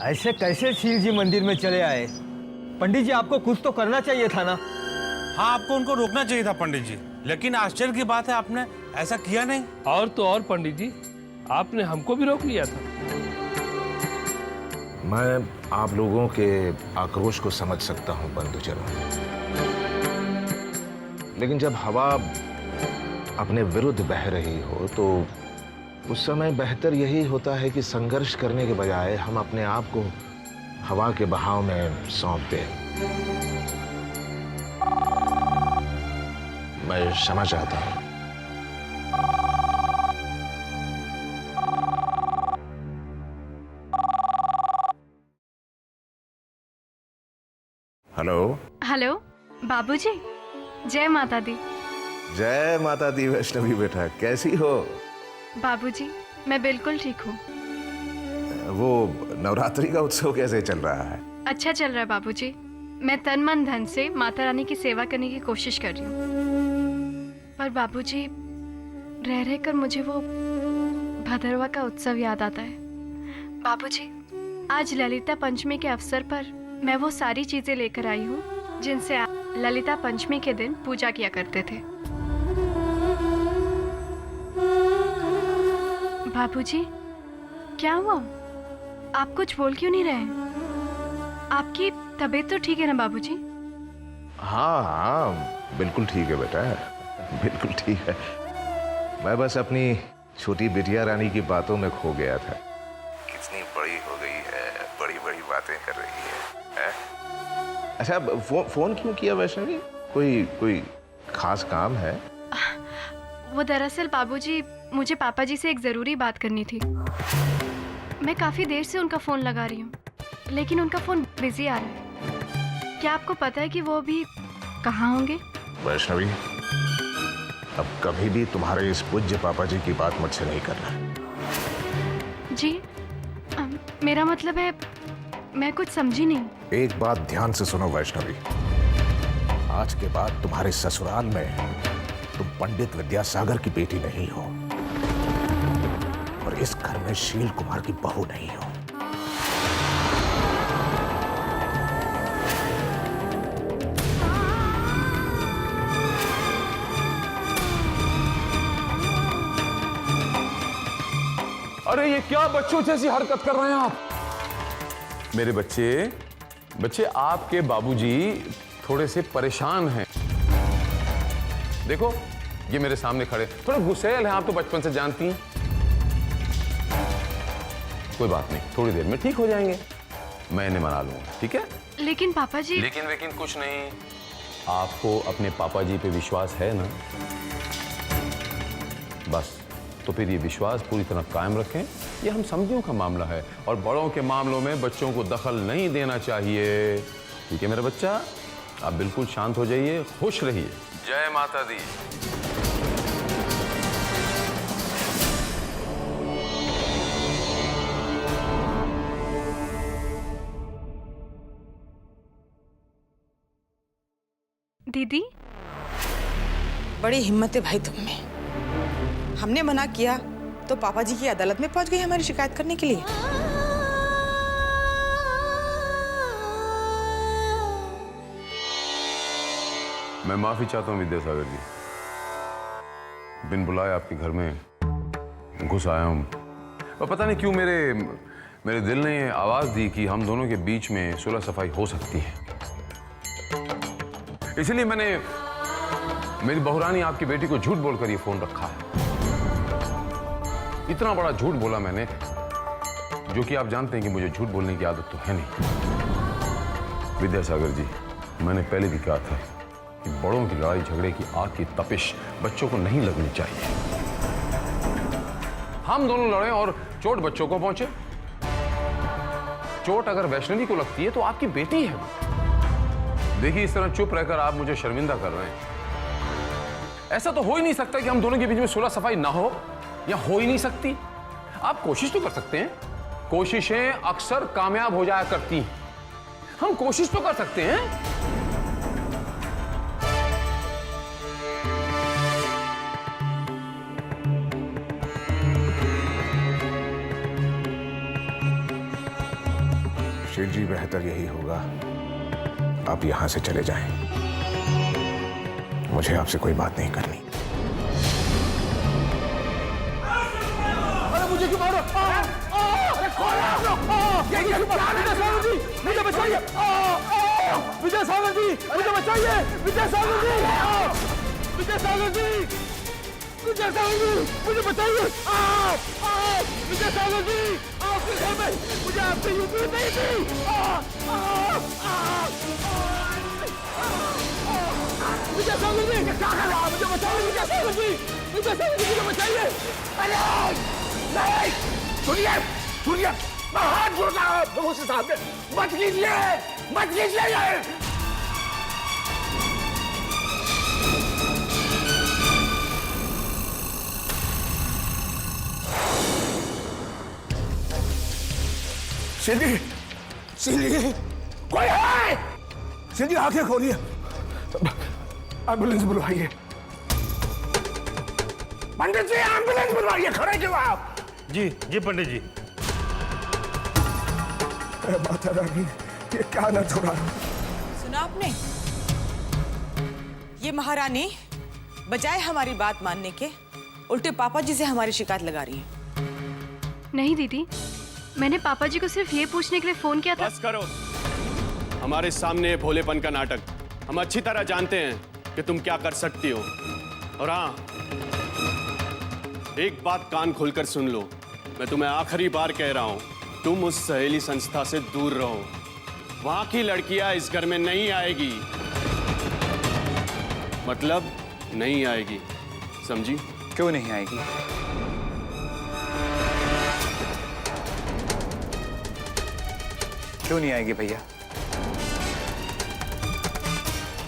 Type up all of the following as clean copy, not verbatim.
ऐसे कैसे शिव जी मंदिर में चले आए? पंडित जी आपको कुछ तो करना चाहिए था ना। हाँ, आपको उनको रोकना चाहिए था पंडित जी, लेकिन आश्चर्य की बात है आपने ऐसा किया नहीं। और तो और पंडित जी, आपने हमको भी रोक लिया था। मैं आप लोगों के आक्रोश को समझ सकता हूं बंधुजनों, लेकिन जब हवा अपने विरुद्ध बह रही हो तो उस समय बेहतर यही होता है कि संघर्ष करने के बजाय हम अपने आप को हवा के बहाव में सौंप दें। मैं क्षमा चाहता हूं। हेलो। हेलो बाबूजी, जय माता दी। जय माता दी वैष्णवी बेटा, कैसी हो? बाबूजी मैं बिल्कुल ठीक हूँ। वो नवरात्रि का उत्सव कैसे चल रहा है? अच्छा चल रहा है बाबूजी। मैं तन मन धन से माता रानी की सेवा करने की कोशिश कर रही हूँ। पर बाबूजी रह रह कर मुझे वो भदरवा का उत्सव याद आता है। बाबूजी आज ललिता पंचमी के अवसर पर मैं वो सारी चीजें लेकर आई हूँ जिनसे आप ललिता पंचमी के दिन पूजा किया करते थे। बाबूजी क्या हुआ? आप कुछ बोल क्यों नहीं रहे? आपकी तबीयत तो ठीक है ना बाबूजी? हाँ हाँ बिल्कुल ठीक है बेटा, बिल्कुल ठीक है। मैं बस अपनी छोटी बिटिया रानी की बातों में खो गया था। कितनी बड़ी हो गई है, बड़ी बड़ी बातें कर रही है? अच्छा फोन क्यों किया वैष्णवी? कोई खास काम है? वो दरअसल बाबूजी मुझे पापा जी से एक जरूरी बात करनी थी। मैं काफी देर से उनका फोन लगा रही हूँ, लेकिन उनका फोन बिजी आ रहा है। क्या आपको पता है कि वो अभी कहाँ होंगे? वैष्णवी अब कभी भी तुम्हारे इस पूज्य पापा जी की बात मुझसे नहीं करना। जी मेरा मतलब है मैं कुछ समझी नहीं। एक बात ध्यान से सुनो वैष्णवी, आज के बाद तुम्हारे ससुराल में तुम पंडित विद्यासागर की बेटी नहीं हो और इस घर में शील कुमार की बहू नहीं हो। अरे ये क्या बच्चों जैसी हरकत कर रहे हैं आप? मेरे बच्चे आपके बाबूजी थोड़े से परेशान हैं। देखो ये मेरे सामने खड़े, थोड़े गुस्सैल हैं, आप तो बचपन से जानती हैं। कोई बात नहीं, थोड़ी देर में ठीक हो जाएंगे, मैं इन्हें मना लूंगा, ठीक है? लेकिन पापा जी। लेकिन कुछ नहीं। आपको अपने पापा जी पे विश्वास है ना? बस तो फिर ये विश्वास पूरी तरह कायम रखें। ये हम समझियों का मामला है और बड़ों के मामलों में बच्चों को दखल नहीं देना चाहिए, ठीक है मेरा बच्चा? आप बिल्कुल शांत हो जाइए, खुश रहिए। जय माता दी। दीदी बड़ी हिम्मत है भाई तुम में। हमने मना किया तो पापा जी की अदालत में पहुंच गई हमारी शिकायत करने के लिए। मैं माफी चाहता हूं विद्यासागर जी, बिन बुलाए आपके घर में घुस आया हूं और पता नहीं क्यों मेरे दिल ने आवाज दी कि हम दोनों के बीच में सुलह सफाई हो सकती है। इसलिए मैंने मेरी बहुरानी आपकी बेटी को झूठ बोलकर ये फोन रखा है। इतना बड़ा झूठ बोला मैंने, जो कि आप जानते हैं कि मुझे झूठ बोलने की आदत तो है नहीं। विद्यासागर जी, मैंने पहले भी कहा था कि बड़ों की लड़ाई झगड़े की आग की तपिश बच्चों को नहीं लगनी चाहिए। हम दोनों लड़े और चोट बच्चों को पहुंचे। चोट अगर वैष्णवी को लगती है तो आपकी बेटी है। देखिए इस तरह चुप रहकर आप मुझे शर्मिंदा कर रहे हैं। ऐसा तो हो ही नहीं सकता कि हम दोनों के बीच में सुलह सफाई ना हो, या हो ही नहीं सकती। आप कोशिश तो कर सकते हैं, कोशिशें अक्सर कामयाब हो जाया करती हैं। हम कोशिश तो कर सकते हैं। सुशील जी, बेहतर यही होगा आप यहां से चले जाएं। मुझे आपसे कोई बात नहीं करनी। अरे मुझे क्यों मारो? अरे कौन है आप लोग? विजय सागर जी, मुझे बचाइए! विजय सागर जी, मुझे बचाइए! विजय सागर जी, विजय सागर जी, विजय सागर जी, मुझे बचाइए! विजय सागर जी, आपके घर में मुझे आपसे उम्मीद नहीं थी। विजय सागर जी, क्या कर रहा? मुझे बचाइए! विजय सागर जी, विजय सागर जी, मुझे बचाइए! अरे नहीं, सुनिए, सुनिए, मैं हाथ जोड़ता हूं आप लोगों से सामने, मत कीजिए, मत कीजिए ये। सिंधी, सिंधी, कोई है? सिंधी, आंखें खोलिए, एम्बुलेंस बुलवाइए। पंडित जी, एम्बुलेंस बुलवाइए। खड़े क्यों आप? जी जी पंडित जी। माता रानी, ये क्या अनर्थ हो रहा है? सुना आपने? ये महारानी बजाय हमारी बात मानने के उल्टे पापा जी से हमारी शिकायत लगा रही है। नहीं दीदी, मैंने पापा जी को सिर्फ ये पूछने के लिए फोन किया था। बस करो, हमारे सामने भोलेपन का नाटक। हम अच्छी तरह जानते हैं कि तुम क्या कर सकती हो। और हाँ, एक बात कान खोलकर सुन लो, मैं तुम्हें आखिरी बार कह रहा हूं, तुम उस सहेली संस्था से दूर रहो। वहां की लड़कियां इस घर में नहीं आएगी, मतलब नहीं आएगी, समझी? क्यों नहीं आएगी? क्यों नहीं आएगी भैया?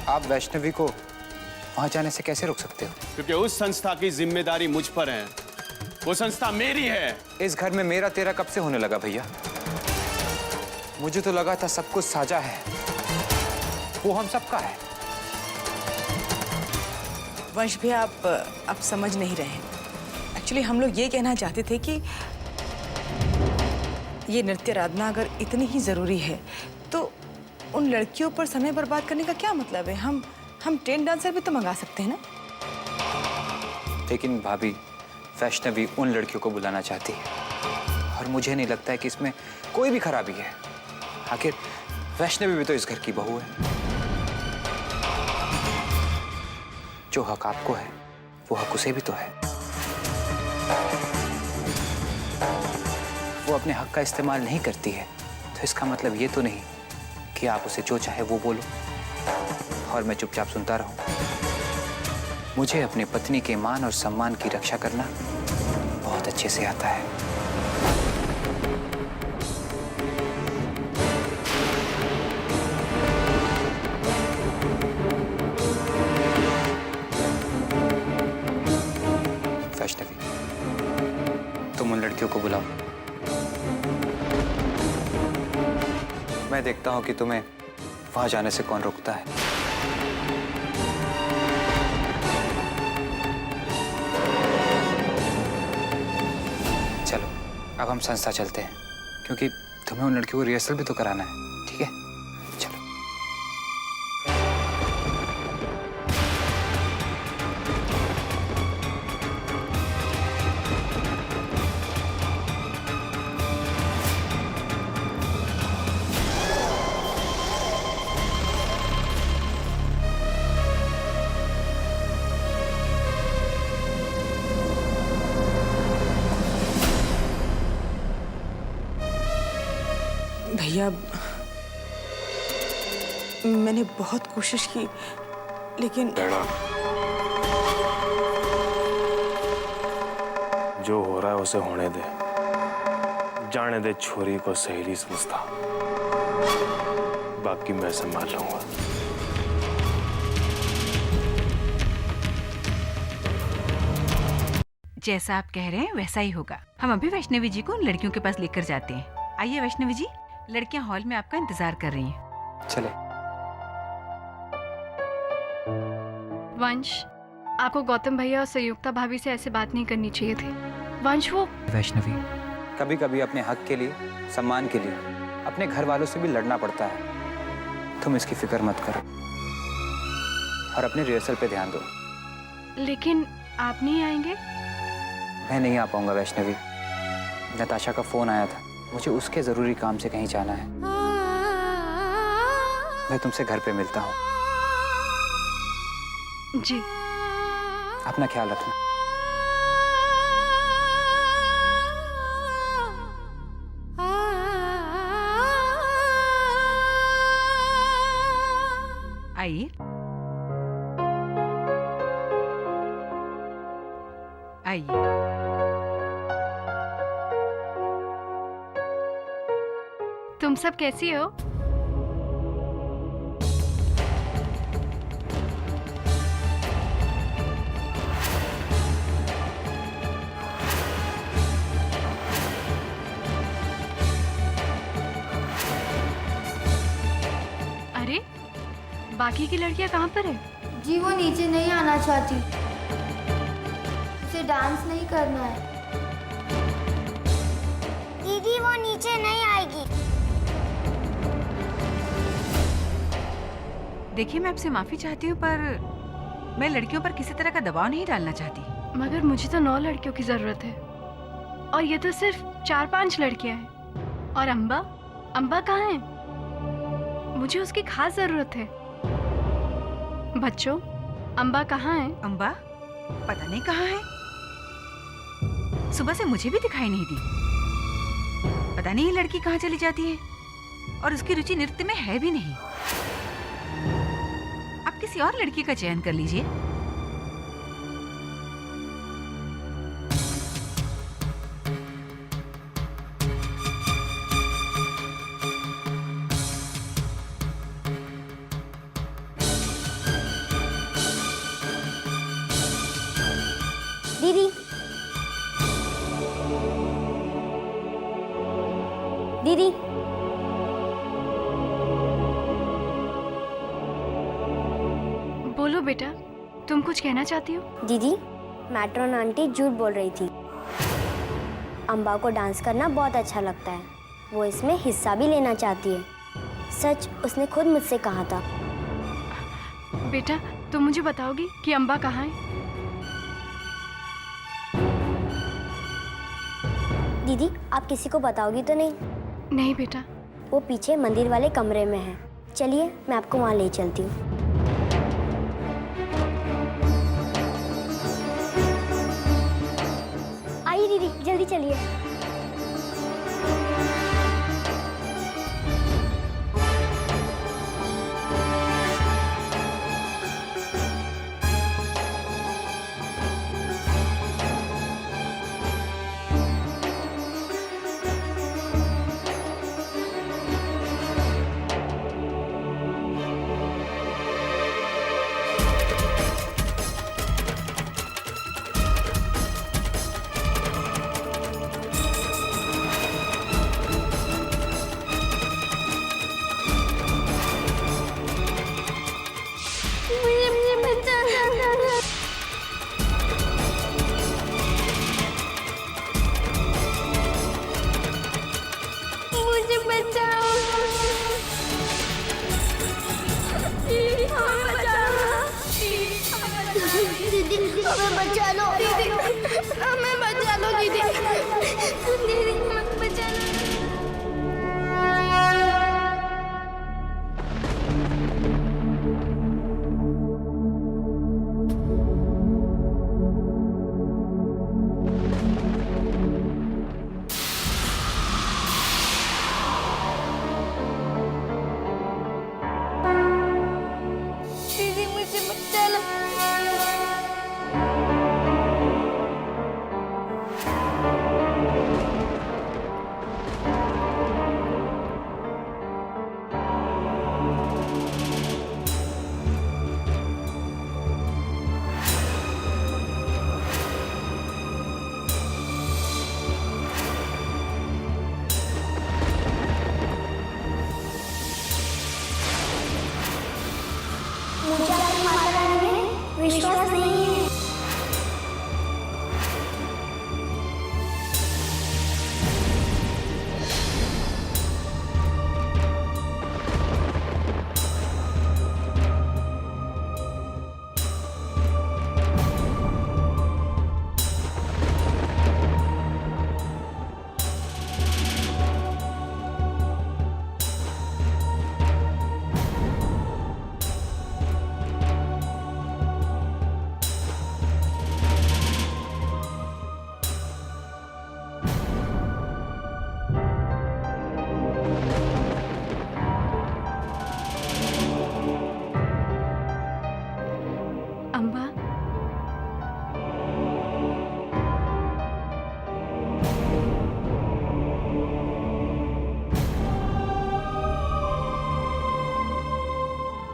आप वैष्णवी को वहां जाने से कैसे रोक सकते हो? क्योंकि उस संस्था की जिम्मेदारी मुझ पर है। वो संस्था मेरी है। इस घर में मेरा तेरा कब से होने लगा भैया? मुझे तो लगा था सब कुछ साझा है, वो हम सबका है। वंश भी आप समझ नहीं रहे। एक्चुअली हम लोग ये कहना चाहते थे कि ये नृत्य आराधना अगर इतनी ही जरूरी है तो उन लड़कियों पर समय बर्बाद करने का क्या मतलब है? हम ट्रेन डांसर भी तो मंगा सकते हैं ना। लेकिन भाभी, वैष्णवी उन लड़कियों को बुलाना चाहती है और मुझे नहीं लगता है कि इसमें कोई भी खराबी है। आखिर वैष्णवी भी तो इस घर की बहू है। जो हक आपको है वो हक उसे भी तो है। वो अपने हक का इस्तेमाल नहीं करती है तो इसका मतलब ये तो नहीं कि आप उसे जो चाहे वो बोलो और मैं चुपचाप सुनता रहूं। मुझे अपनी पत्नी के मान और सम्मान की रक्षा करना बहुत अच्छे से आता है। वैष्णवी, तुम उन लड़कियों को बुलाओ। मैं देखता हूं कि तुम्हें वहां जाने से कौन रोकता है। चलो, अब हम संस्था चलते हैं क्योंकि तुम्हें उन लड़कियों को रिहर्सल भी तो कराना है, ठीक है? चलो। भैया, मैंने बहुत कोशिश की लेकिन जो हो रहा है उसे होने दे। जाने दे छोरी को सहेली संस्था, बाकी मैं संभाल लूंगा। जैसा आप कह रहे हैं वैसा ही होगा। हम अभी वैष्णवी जी को उन लड़कियों के पास लेकर जाते हैं। आइए वैष्णवी जी, लड़कियां हॉल में आपका इंतजार कर रही हैं। चले। वंश, आपको गौतम भैया और संयुक्ता भाभी से ऐसे बात नहीं करनी चाहिए थी। वंश, वो वैष्णवी, कभी कभी अपने हक के लिए, सम्मान के लिए अपने घर वालों से भी लड़ना पड़ता है। तुम इसकी फिक्र मत करो और अपने रिहर्सल पे ध्यान दो। लेकिन आप नहीं आएंगे? मैं नहीं आ पाऊंगा वैष्णवी। नताशा का फोन आया था, मुझे उसके जरूरी काम से कहीं जाना है। मैं तुमसे घर पे मिलता हूँ। जी। अपना ख्याल रखना। आइए आइए। तुम सब कैसी हो? अरे बाकी की लड़कियां कहाँ पर है? जी वो नीचे नहीं आना चाहती, उसे डांस नहीं करना है। दीदी वो नीचे नहीं आएगी। देखिए, मैं आपसे माफी चाहती हूँ, पर मैं लड़कियों पर किसी तरह का दबाव नहीं डालना चाहती। मगर मुझे तो 9 लड़कियों की जरूरत है और ये तो सिर्फ 4-5 लड़कियां हैं। और अम्बा कहाँ है? मुझे उसकी खास जरूरत है। बच्चों, अम्बा कहाँ है? अम्बा पता नहीं कहाँ है। सुबह से मुझे भी दिखाई नहीं दी। पता नहीं ये लड़की कहाँ चली जाती है, और उसकी रुचि नृत्य में है भी नहीं। आप किसी और लड़की का चयन कर लीजिए। दीदी दीदी बोलो बेटा, तुम कुछ कहना चाहती हो? दीदी, मैट्रॉन आंटी झूठ बोल रही थी। अम्बा को डांस करना बहुत अच्छा लगता है, वो इसमें हिस्सा भी लेना चाहती है। सच उसने खुद मुझसे कहा था। बेटा, तुम मुझे बताओगी कि अम्बा कहाँ है? दीदी, आप किसी को बताओगी तो नहीं? नहीं बेटा। वो पीछे मंदिर वाले कमरे में है। चलिए मैं आपको वहाँ ले चलती हूँ। आइए दीदी, जल्दी चलिए।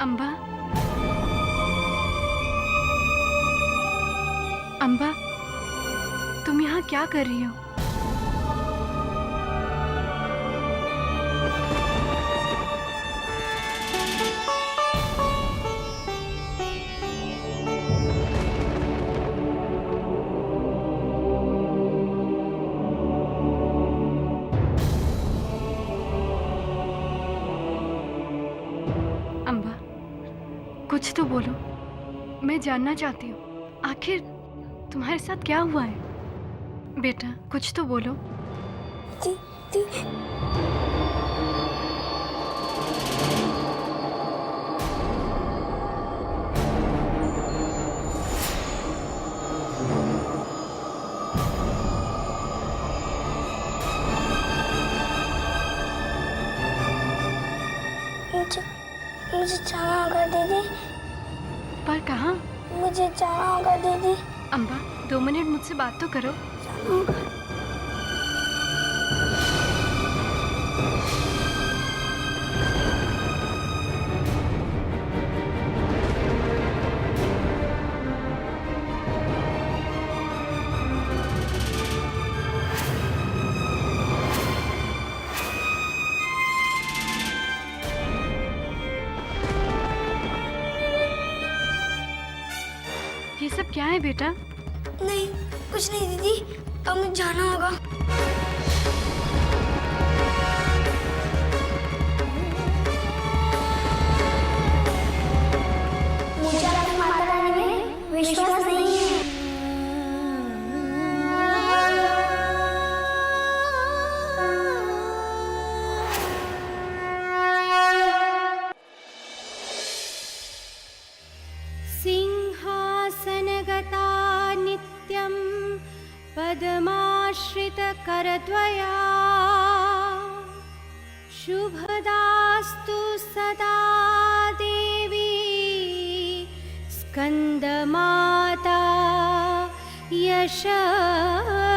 अम्बा, अम्बा, तुम यहाँ क्या कर रही हो? अम्बा, कुछ तो बोलो। मैं जानना चाहती हूँ आखिर तुम्हारे साथ क्या हुआ है। बेटा कुछ तो बोलो। मुझे जाना होगा दीदी। पर कहाँ? मुझे जाना होगा दीदी। अम्बा 2 मिनट मुझसे बात तो करो। ये सब क्या है बेटा? नहीं कुछ नहीं दीदी, अब मुझे जाना होगा। मुझे अपनी माता रानी में विश्वास नहीं है। सिंहासनगता नित्यं पद्माश्रितकरद्वया शुभदास्तु सदा देवी स्कंदमाता यशस्विनी।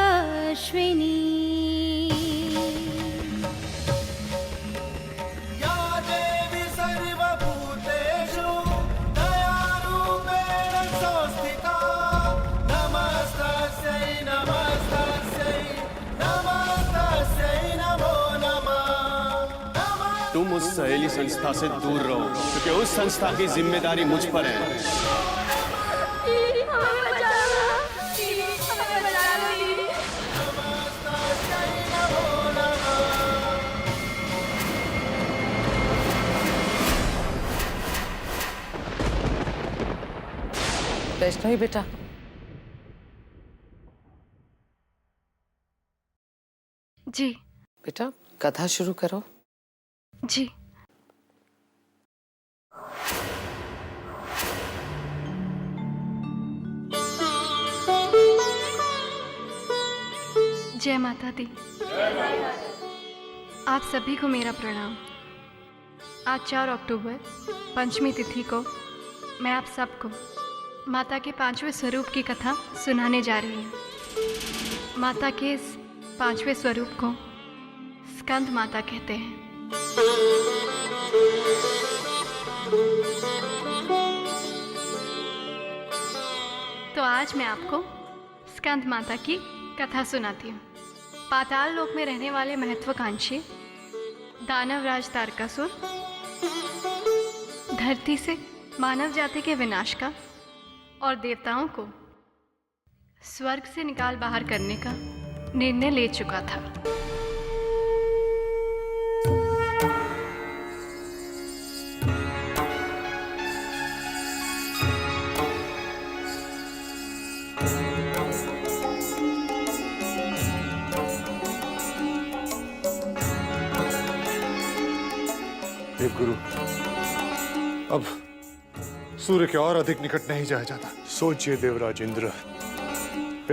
तुम उस सहेली संस्था से दूर रहो, क्योंकि उस संस्था की जिम्मेदारी मुझ पर है। वैष्णवी बेटा, जी बेटा कथा शुरू करो। जी। जय माता दी। आप सभी को मेरा प्रणाम। आज 4 अक्टूबर पंचमी तिथि को मैं आप सबको माता के 5वें स्वरूप की कथा सुनाने जा रही हूँ। माता के इस 5वें स्वरूप को स्कंद माता कहते हैं। तो आज मैं आपको स्कंद माता की कथा सुनाती हूँ। पाताल लोक में रहने वाले महत्वाकांक्षी दानवराज तारकासुर धरती से मानव जाति के विनाश का और देवताओं को स्वर्ग से निकाल बाहर करने का निर्णय ले चुका था। देवगुरु, अब सूर्य के और अधिक निकट नहीं जाया जाता। सोचिए देवराज इंद्र,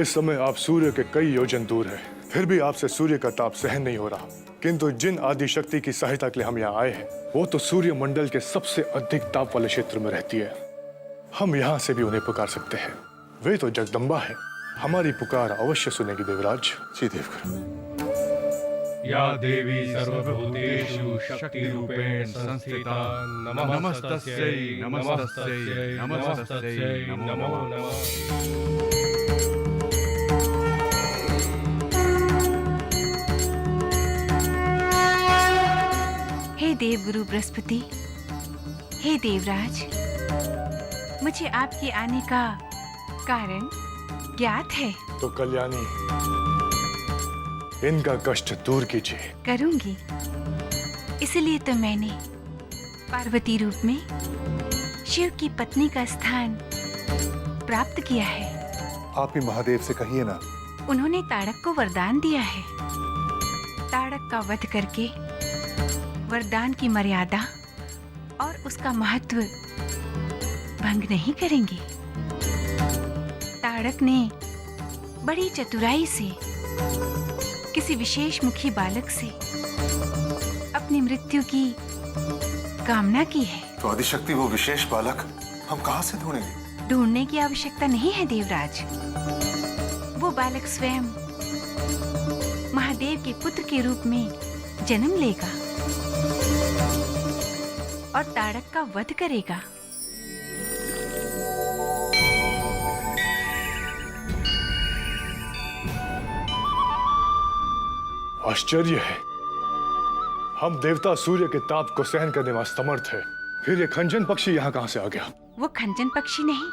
इस समय आप सूर्य के कई योजन दूर हैं, फिर भी आपसे सूर्य का ताप सहन नहीं हो रहा। किंतु जिन आदि शक्ति की सहायता के लिए हम यहाँ आए हैं, वो तो सूर्य मंडल के सबसे अधिक ताप वाले क्षेत्र में रहती है। हम यहाँ से भी उन्हें पुकार सकते हैं। वे तो जगदम्बा है, हमारी पुकार अवश्य सुनेगी देवराज। जी देवगुरु। या देवी सर्वभूतेषु शक्तिरूपेण संस्थिता नमस्तस्यै नमस्तस्यै नमस्तस्यै नमो नमः। हे देवगुरु बृहस्पति, हे देवराज, मुझे आपके आने का कारण ज्ञात है। तो कल्याणी, इनका कष्ट दूर कीजिए। करूंगी। इसलिए तो मैंने पार्वती रूप में शिव की पत्नी का स्थान प्राप्त किया है। आप ही महादेव से कहिए ना। उन्होंने ताड़क को वरदान दिया है। ताड़क का वध करके वरदान की मर्यादा और उसका महत्व भंग नहीं करेंगे। ताड़क ने बड़ी चतुराई से किसी विशेष मुखी बालक से अपनी मृत्यु की कामना की है। तो आदिशक्ति वो विशेष बालक हम कहां से ढूंढेंगे? ढूंढने की आवश्यकता नहीं है देवराज। वो बालक स्वयं महादेव के पुत्र के रूप में जन्म लेगा और ताड़क का वध करेगा। आश्चर्य है, हम देवता सूर्य के ताप को सहन करने में समर्थ है, फिर ये खंजन पक्षी यहाँ कहां से आ गया? वो खंजन पक्षी नहीं,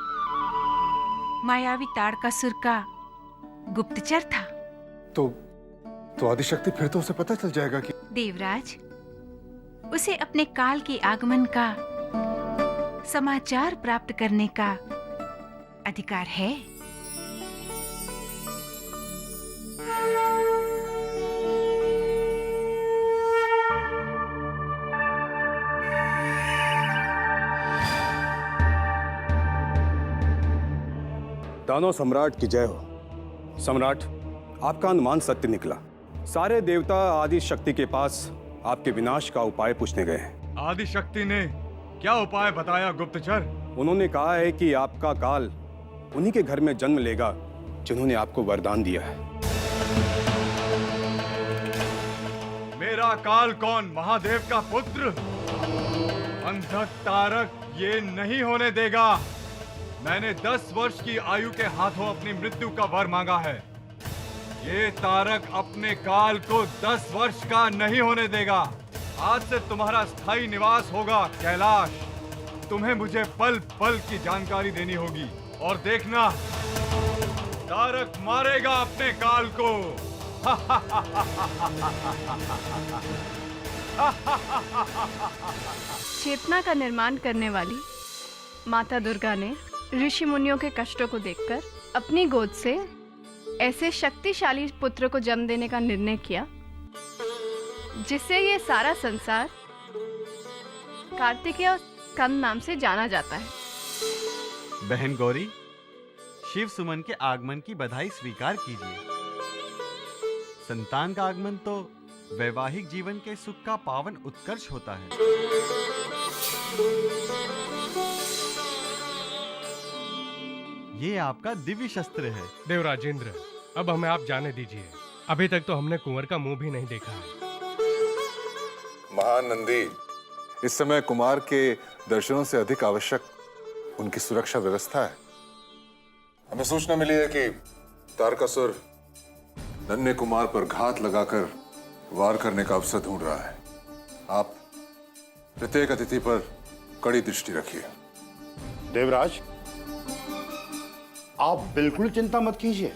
मायावी ताड़कासुर का गुप्तचर था। तो आदिशक्ति फिर तो उसे पता चल जाएगा कि देवराज, उसे अपने काल के आगमन का समाचार प्राप्त करने का अधिकार है। दानव सम्राट की जय हो। सम्राट, आपका अनुमान सत्य निकला। सारे देवता आदि शक्ति के पास आपके विनाश का उपाय पूछने गए हैं। आदि शक्ति ने क्या उपाय बताया गुप्तचर? उन्होंने कहा है कि आपका काल उन्हीं के घर में जन्म लेगा जिन्होंने आपको वरदान दिया है। मेरा काल कौन? महादेव का पुत्र? अंधक तारक ये नहीं होने देगा। मैंने 10 वर्ष की आयु के हाथों अपनी मृत्यु का वर मांगा है। ये तारक अपने काल को 10 वर्ष का नहीं होने देगा। आज से तुम्हारा स्थायी निवास होगा कैलाश। तुम्हें मुझे पल पल की जानकारी देनी होगी और देखना, तारक मारेगा अपने काल को। चेतना का निर्माण करने वाली माता दुर्गा ने ऋषि मुनियों के कष्टों को देखकर अपनी गोद से ऐसे शक्तिशाली पुत्र को जन्म देने का निर्णय किया जिससे ये सारा संसार कार्तिकेय और स्कंद नाम से जाना जाता है। बहन गौरी, शिव सुमन के आगमन की बधाई स्वीकार कीजिए। संतान का आगमन तो वैवाहिक जीवन के सुख का पावन उत्कर्ष होता है। ये आपका दिव्य शस्त्र है। देवराजेंद्र, अब हमें आप जाने दीजिए। अभी तक तो हमने कुंवर का मुंह भी नहीं देखा है। महानंदी, इस समय कुमार के दर्शनों से अधिक आवश्यक उनकी सुरक्षा व्यवस्था है। हमें सूचना मिली है कि तारकासुर नन्हे कुमार पर घात लगाकर वार करने का अवसर ढूंढ रहा है। आप प्रत्येक अतिथि पर कड़ी दृष्टि रखिए। देवराज, आप बिल्कुल चिंता मत कीजिए।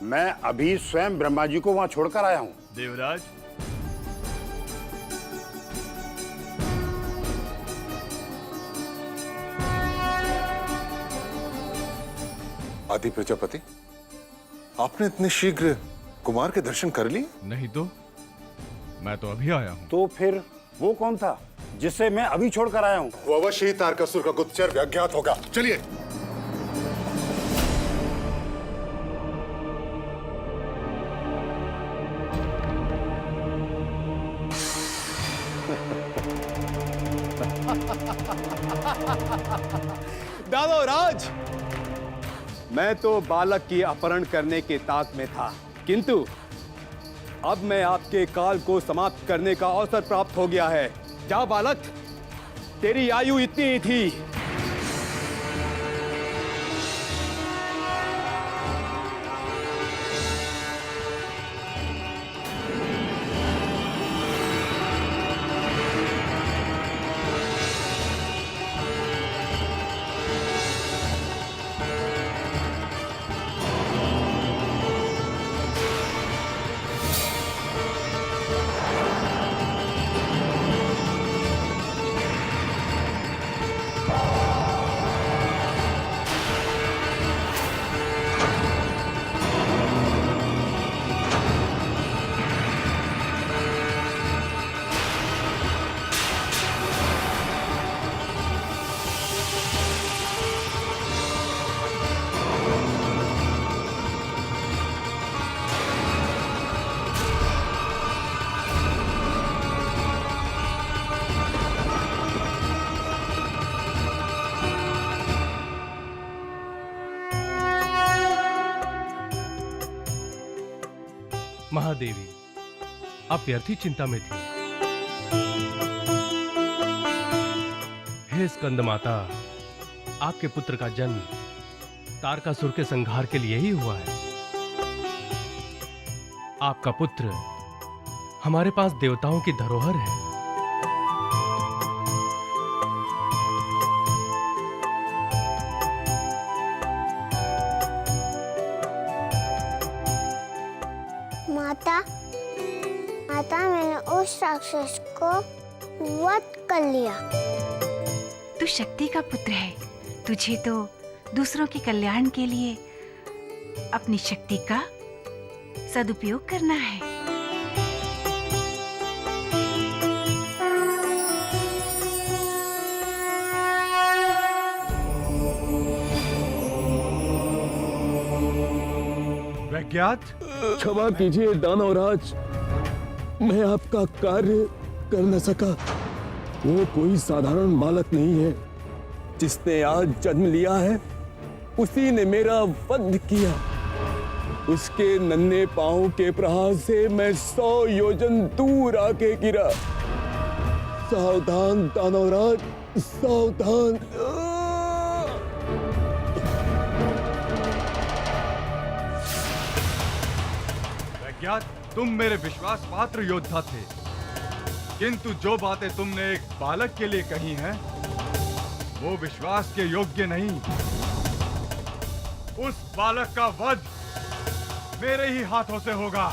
मैं अभी स्वयं ब्रह्मा जी को वहां छोड़कर आया हूं। देवराज, आदि प्रजापति, आपने इतने शीघ्र कुमार के दर्शन कर लिए? नहीं तो मैं तो अभी आया हूं। तो फिर वो कौन था जिसे मैं अभी छोड़कर आया हूं? वो अवश्य ही तारकासुर का गुप्तचर अज्ञात होगा। चलिए। दानव राज, मैं तो बालक की अपहरण करने के ताक में था, किंतु अब मैं आपके काल को समाप्त करने का अवसर प्राप्त हो गया है। जा बालक, तेरी आयु इतनी ही थी। महादेवी, आप व्यर्थी चिंता में थी। हे स्कंद माता, आपके पुत्र का जन्म तारकासुर के संहार के लिए ही हुआ है। आपका पुत्र हमारे पास देवताओं की धरोहर है। माता, मैंने उस राक्षस को वध कर लिया। तू शक्ति का पुत्र है, तुझे तो दूसरों के कल्याण के लिए अपनी शक्ति का सदुपयोग करना है। वैज्ञात, क्षमा कीजिए दानवराज, मैं आपका कार्य कर न सका। वो कोई साधारण बालक नहीं है। जिसने आज जन्म लिया है उसी ने मेरा वध किया। उसके नन्हे पांव के प्रहार से मैं 100 योजन दूर आके गिरा। सावधान दानवराज, सावधान। वैज्ञात, तुम मेरे विश्वास पात्र योद्धा थे, किंतु जो बातें तुमने एक बालक के लिए कही हैं, वो विश्वास के योग्य नहीं। उस बालक का वध मेरे ही हाथों से होगा।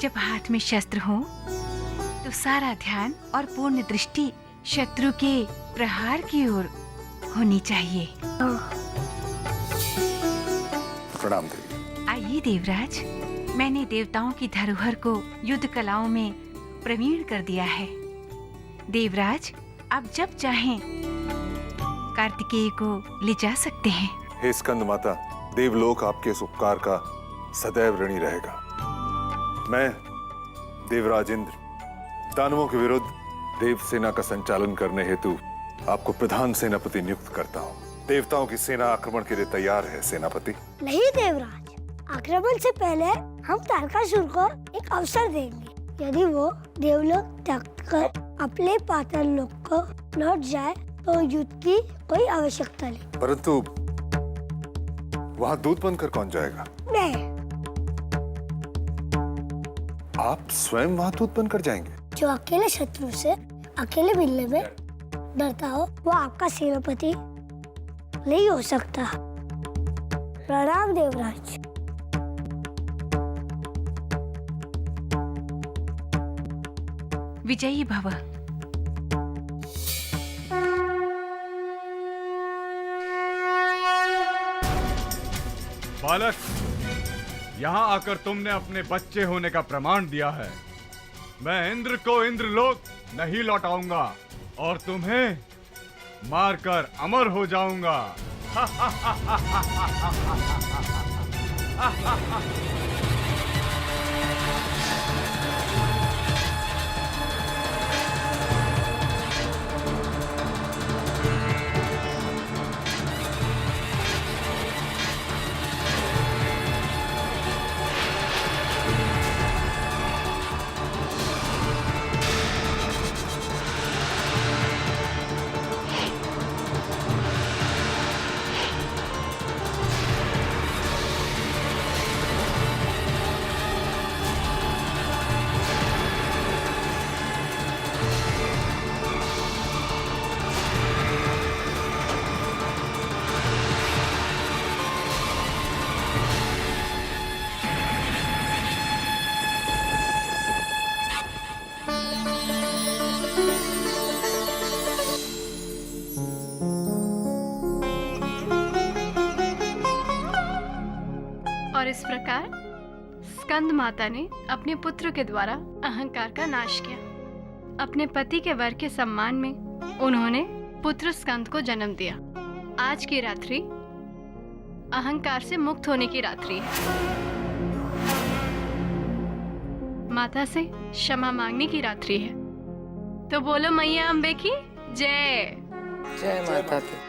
जब हाथ में शस्त्र हो तो सारा ध्यान और पूर्ण दृष्टि शत्रु के प्रहार की ओर होनी चाहिए। प्रणाम देवी। आइए देवराज, मैंने देवताओं की धरोहर को युद्ध कलाओं में प्रवीण कर दिया है। देवराज, आप जब चाहें कार्तिकेय को ले जा सकते हैं। हे स्कंद माता, देवलोक आपके इस उपकार का सदैव ऋणी रहेगा। मैं देवराज इंद्र दानवों के विरुद्ध देव सेना का संचालन करने हेतु आपको प्रधान सेनापति नियुक्त करता हूँ। देवताओं की सेना आक्रमण के लिए तैयार है सेनापति। नहीं देवराज, आक्रमण से पहले हम तारकासुर को एक अवसर देंगे। यदि वो देवलोक तक कर अपने पाताल लोक को लौट जाए तो युद्ध की कोई आवश्यकता नहीं। परंतु वहाँ दूत बनकर कौन जाएगा? नहीं, आप स्वयं वहाँ दूत बनकर जाएंगे? जो अकेले शत्रु से अकेले मिलने में डरता हो वो आपका सेनापति नहीं हो सकता। प्रणाम देवराज। विजयी भव। बालक, यहाँ आकर तुमने अपने बच्चे होने का प्रमाण दिया है। मैं इंद्र को इंद्रलोक नहीं लौटाऊंगा और तुम्हें मारकर अमर हो जाऊंगा। और इस प्रकार स्कंद माता ने अपने पुत्र के द्वारा अहंकार का नाश किया। अपने पति के वर के सम्मान में उन्होंने पुत्र स्कंद को जन्म दिया। आज की रात्रि अहंकार से मुक्त होने की रात्रि है। माता से क्षमा मांगने की रात्रि है। तो बोलो मैया अम्बे की जय। जय माता की।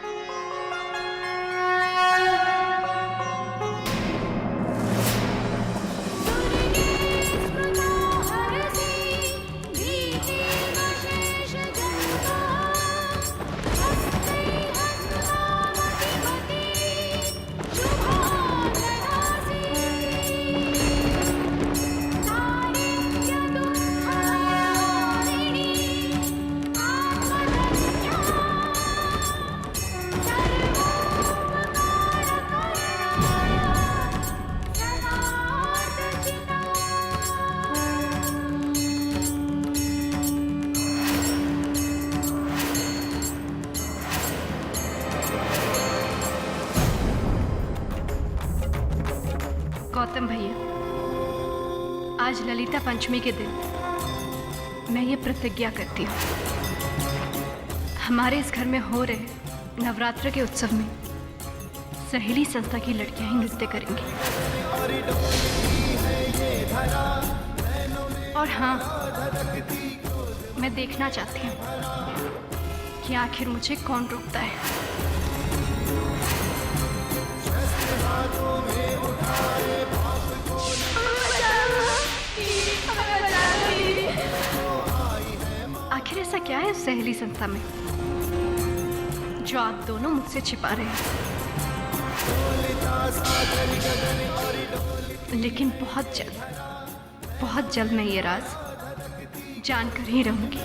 गौतम भैया, आज ललिता पंचमी के दिन मैं ये प्रतिज्ञा करती हूँ, हमारे इस घर में हो रहे नवरात्र के उत्सव में सहेली संस्था की लड़कियां ही नृत्य करेंगी। और हाँ, मैं देखना चाहती हूँ कि आखिर मुझे कौन रोकता है। आखिर ऐसा क्या है उस सहेली संस्था में जो आप दोनों मुझसे छिपा रहे हैं? लेकिन बहुत जल्द मैं ये राज जानकर ही रहूंगी।